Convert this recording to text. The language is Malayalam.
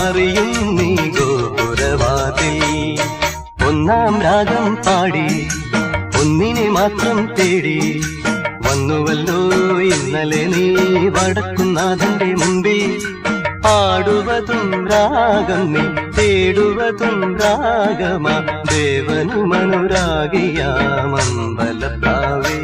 അറിയും നീ ഗോപുരവാതിൽ ഒന്നാം രാഗം പാടി ഒന്നിനെ മാത്രം തേടി വന്നുവല്ലോ ഇന്നലെ നീ വടക്കുന്നാഥന്റെ മുമ്പിൽ പാടുവതും രാഗം നീ തേടുവതും രാഗമാ ദേവനുമനുരാഗിയാമമ്പലപ്രാവേ